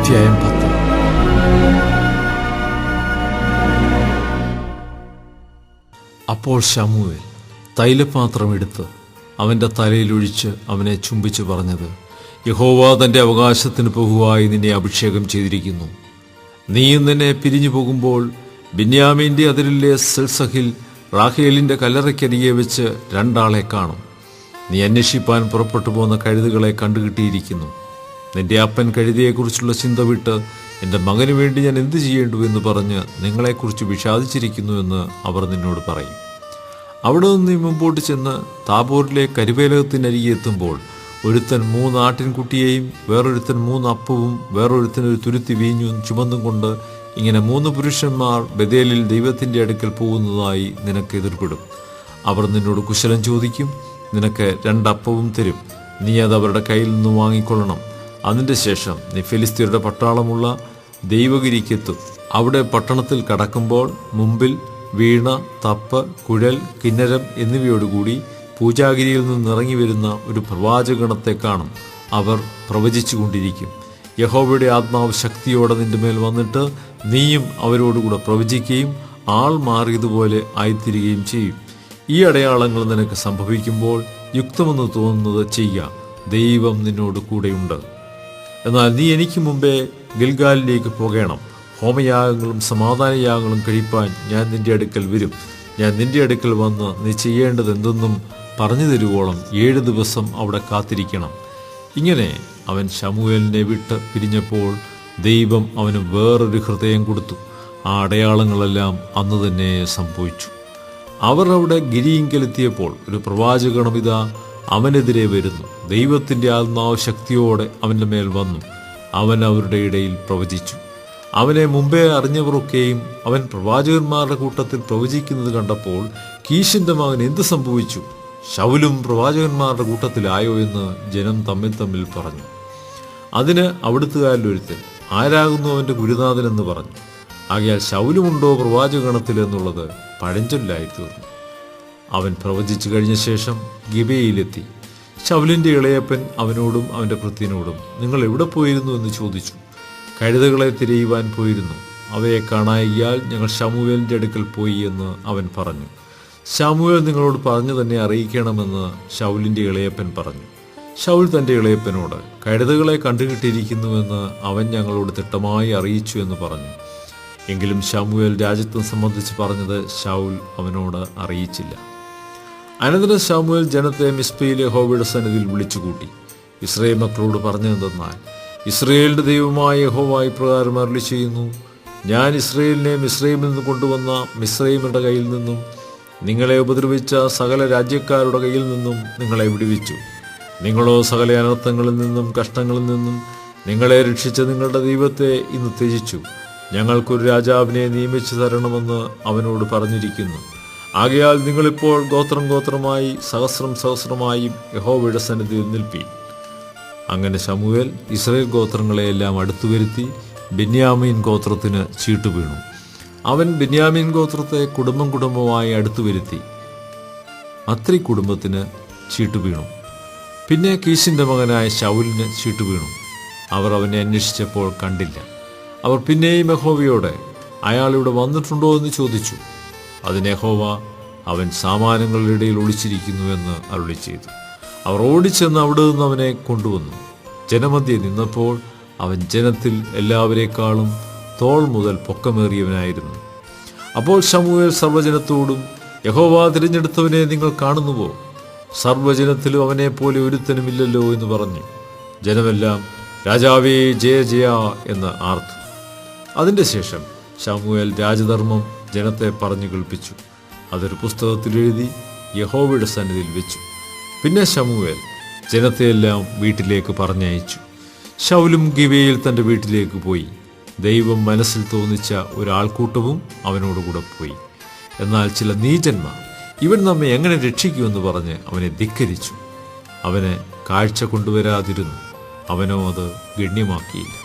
അധ്യായം 10. അപ്പോൾ ശമൂവേൽ തൈലപാത്രം എടുത്ത് അവൻ്റെ തലയിലൊഴിച്ച് അവനെ ചുംബിച്ച് പറഞ്ഞത്, യഹോവ തൻ്റെ അവകാശത്തിന് പോകുവായി നിന്നെ അഭിഷേകം ചെയ്തിരിക്കുന്നു. നീയും നിന്നെ പിരിഞ്ഞു പോകുമ്പോൾ ബിന്യാമീൻ്റെ അതിരിലെ സെൽസഹിൽ റാഹേലിൻ്റെ കല്ലറയ്ക്കരികെ വെച്ച് 2 ആളെ കാണും. നീ അന്വേഷിപ്പാൻ പുറപ്പെട്ടു പോകുന്ന കഴുതുകളെ കണ്ടുകിട്ടിയിരിക്കുന്നു. നിന്റെ അപ്പൻ കഴുതിയെക്കുറിച്ചുള്ള ചിന്ത വിട്ട് എൻ്റെ മകന് വേണ്ടി ഞാൻ എന്തു ചെയ്യേണ്ടു എന്ന് പറഞ്ഞ് നിങ്ങളെക്കുറിച്ച് വിഷാദിച്ചിരിക്കുന്നുവെന്ന് അവർ നിന്നോട് പറയും. അവിടെ നിന്ന് നീ മുമ്പോട്ട് ചെന്ന് താബോറിലെ കരുവേലകത്തിനരികെ എത്തുമ്പോൾ ഒരുത്തൻ 3 ആട്ടിൻകുട്ടിയെയും വേറൊരുത്തൻ 3 അപ്പവും വേറൊരുത്തൻ ഒരു തുരുത്തി വീഞ്ഞും ചുമന്നും കൊണ്ട് ഇങ്ങനെ 3 പുരുഷന്മാർ ബഥേലിൽ ദൈവത്തിൻ്റെ അടുക്കൽ പോകുന്നതായി നിനക്ക് എതിർപ്പെടും. അവർ നിന്നോട് കുശലം ചോദിക്കും. നിനക്ക് 2 അപ്പവും തരും. നീ അത് അവരുടെ കയ്യിൽ നിന്ന് വാങ്ങിക്കൊള്ളണം. അതിൻ്റെ ശേഷം നീ ഫെലിസ്ത്യരുടെ പട്ടാളമുള്ള ദൈവഗിരിക്കെത്തും. അവിടെ പട്ടണത്തിൽ കടക്കുമ്പോൾ മുമ്പിൽ വീണ, തപ്പ്, കുഴൽ, കിന്നരം എന്നിവയോടുകൂടി പൂജാഗിരിയിൽ നിന്ന് ഇറങ്ങി വരുന്ന ഒരു പ്രവാചകഗണത്തെ കാണും. അവർ പ്രവചിച്ചു കൊണ്ടിരിക്കും. യഹോവയുടെ ആത്മാവ് ശക്തിയോടെ നിന്റെ മേൽ വന്നിട്ട് നീയും അവരോടുകൂടെ പ്രവചിക്കുകയും ആൾ മാറിയതുപോലെ ആയിത്തീരുകയും ചെയ്യും. ഈ അടയാളങ്ങൾ നിനക്ക് സംഭവിക്കുമ്പോൾ യുക്തമെന്ന് തോന്നുന്നത് ചെയ്യുക. ദൈവം നിന്നോട് കൂടെയുണ്ട്. എന്നാൽ നീ എനിക്ക് മുമ്പേ ഗിൽഗാലിലേക്ക് പോകണം. ഹോമയാഗങ്ങളും സമാധാനയാഗങ്ങളും കഴിപ്പാൻ ഞാൻ നിന്റെ അടുക്കൽ വരും. ഞാൻ നിന്റെ അടുക്കൽ വന്ന് നീ ചെയ്യേണ്ടത് എന്തെന്നും പറഞ്ഞു തരുവോളം 7 ദിവസം അവിടെ കാത്തിരിക്കണം. ഇങ്ങനെ അവൻ ശമൂവേലിനെ വിട്ട് പിരിഞ്ഞപ്പോൾ ദൈവം അവന് വേറൊരു ഹൃദയം കൊടുത്തു. ആ അടയാളങ്ങളെല്ലാം അന്ന് തന്നെ സംഭവിച്ചു. അവർ അവിടെ ഗിരിയിങ്കലെത്തിയപ്പോൾ ഒരു പ്രവാചകഗണം അവനെതിരെ വരുന്നു. ദൈവത്തിൻ്റെ ആത്മാവ് ശക്തിയോടെ അവൻ്റെ മേൽ വന്നു. അവൻ അവരുടെ ഇടയിൽ പ്രവചിച്ചു. അവനെ മുമ്പേ അറിഞ്ഞവരൊക്കെയും അവൻ പ്രവാചകന്മാരുടെ കൂട്ടത്തിൽ പ്രവചിക്കുന്നത് കണ്ടപ്പോൾ കീശിൻ്റെ മകൻ എന്ത് സംഭവിച്ചു? ശൗലും പ്രവാചകന്മാരുടെ കൂട്ടത്തിലായോ എന്ന് ജനം തമ്മിൽ പറഞ്ഞു. അതിന് അവിടുത്തുകാരിലൊരുത്തൻ, ആരാകുന്നു അവൻ്റെ ഗുരുനാഥനെന്ന് പറഞ്ഞു. ആകയാൽ ശൗലുമുണ്ടോ പ്രവാചകഗണത്തിൽ എന്നുള്ളത് പഴഞ്ചൊല്ലായി തീർന്നു. അവൻ പ്രവചിച്ചു കഴിഞ്ഞ ശേഷം ഗിബെയയിലെത്തി. ശൗലിൻ്റെ ഇളയപ്പൻ അവനോടും അവൻ്റെ ഭൃത്യനോടും, നിങ്ങൾ എവിടെ പോയിരുന്നു എന്ന് ചോദിച്ചു. കഴുതകളെ തിരയുവാൻ പോയിരുന്നു. അവയെ കാണായിയാൽ ഞങ്ങൾ ശമൂവേലിൻ്റെ അടുക്കൽ പോയി എന്ന് അവൻ പറഞ്ഞു. ശമൂവേൽ നിങ്ങളോട് പറഞ്ഞു തന്നെ അറിയിക്കണമെന്ന് ശൗലിൻ്റെ ഇളയപ്പൻ പറഞ്ഞു. ശൗൽ തൻ്റെ ഇളയപ്പനോട്, കഴുതകളെ കണ്ടുകിട്ടിയിരിക്കുന്നുവെന്ന് അവൻ ഞങ്ങളോട് തിട്ടമായി അറിയിച്ചു എന്ന് പറഞ്ഞു. എങ്കിലും ശമൂവേൽ രാജ്യത്വം സംബന്ധിച്ച് പറഞ്ഞത് ശൗൽ അവനോട് അറിയിച്ചില്ല. അനന്തരം ശമൂവേൽ ജനത്തെ മിസ്പയിലെ യഹോവയുടെ സന്നിധിയിൽ വിളിച്ചുകൂട്ടി. ഇസ്രായേൽ മക്കളോട് പറഞ്ഞതെന്തെന്നാൽ, ഇസ്രായേലിന്റെ ദൈവമായ യഹോവ ഇപ്രകാരം അരുളി ചെയ്യുന്നു, ഞാൻ ഇസ്രായേലിനെ മിസ്രയീമിൽ നിന്ന് കൊണ്ടുവന്ന മിസ്രയീമിന്റെ കയ്യിൽ നിന്നും നിങ്ങളെ ഉപദ്രവിച്ച സകല രാജ്യക്കാരുടെ കയ്യിൽ നിന്നും നിങ്ങളെ വിടുവിച്ചു. നിങ്ങളോ സകല അനർത്ഥങ്ങളിൽ നിന്നും കഷ്ടങ്ങളിൽ നിന്നും നിങ്ങളെ രക്ഷിച്ച നിങ്ങളുടെ ദൈവത്തെ ഇന്ന് ത്യജിച്ചു. ഞങ്ങൾക്കൊരു രാജാവിനെ നിയമിച്ചു തരണമെന്ന് അവനോട് പറഞ്ഞിരിക്കുന്നു. ആകയാൽ നിങ്ങളിപ്പോൾ ഗോത്രമായി സഹസ്രമായും യഹോവയുടെ സന്നിധിയിൽ നിൽപ്പീൻ. അങ്ങനെ ശമൂവേൽ ഇസ്രായേൽ ഗോത്രങ്ങളെയെല്ലാം അടുത്തു വരുത്തി ബെന്യാമീൻ ഗോത്രത്തിന് ചീട്ടു വീണു. അവൻ ബെന്യാമീൻ ഗോത്രത്തെ കുടുംബമായി അടുത്തു വരുത്തി അത്രി കുടുംബത്തിന് ചീട്ടു വീണു. പിന്നെ കീശിൻ്റെ മകനായ ശൗലിന് ചീട്ടു വീണു. അവർ അവനെ അന്വേഷിച്ചപ്പോൾ കണ്ടില്ല. അവർ പിന്നെയും യഹോവയോടെ, അയാൾ ഇവിടെ വന്നിട്ടുണ്ടോ എന്ന് ചോദിച്ചു. അതിന് യഹോവ, അവൻ സാമാനങ്ങളുടെ ഇടയിൽ ഒളിച്ചിരിക്കുന്നുവെന്ന് അരുളി ചെയ്തു. അവർ ഓടിച്ചെന്ന് അവിടെ നിന്ന് അവനെ കൊണ്ടുവന്നു. ജനമധ്യേ നിന്നപ്പോൾ അവൻ ജനത്തിൽ എല്ലാവരെക്കാളും തോൾ മുതൽ പൊക്കമേറിയവനായിരുന്നു. അപ്പോൾ ശമൂവേൽ സർവ്വജനത്തോടും, യഹോവ തിരഞ്ഞെടുത്തവനെ നിങ്ങൾ കാണുന്നുവോ? സർവ്വജനത്തിലും അവനെപ്പോലെ ഒരുത്തനുമില്ലല്ലോ എന്ന് പറഞ്ഞു. ജനമെല്ലാം രാജാവേ ജയ ജയ എന്ന് ആർത്തു. അതിൻ്റെ ശേഷം ശമൂവേൽ രാജധർമ്മം ജനത്തെ പറഞ്ഞു കേൾപ്പിച്ചു. അതൊരു പുസ്തകത്തിൽ എഴുതി യഹോവയുടെ സന്നിധിയിൽ വെച്ചു. പിന്നെ ശമൂവേൽ ജനത്തെയെല്ലാം വീട്ടിലേക്ക് പറഞ്ഞയച്ചു. ശൗലും ഗിബെയയിൽ തൻ്റെ വീട്ടിലേക്ക് പോയി. ദൈവം മനസ്സിൽ തോന്നിച്ച ഒരാൾക്കൂട്ടവും അവനോടുകൂടെ പോയി. എന്നാൽ ചില നീചന്മാർ, ഇവൻ നമ്മെ എങ്ങനെ രക്ഷിക്കുമെന്ന് പറഞ്ഞ് അവനെ ധിക്കരിച്ചു. അവന് കാഴ്ച കൊണ്ടുവരാതിരുന്നു. അവനോ അത് ഗണ്യമാക്കിയില്ല.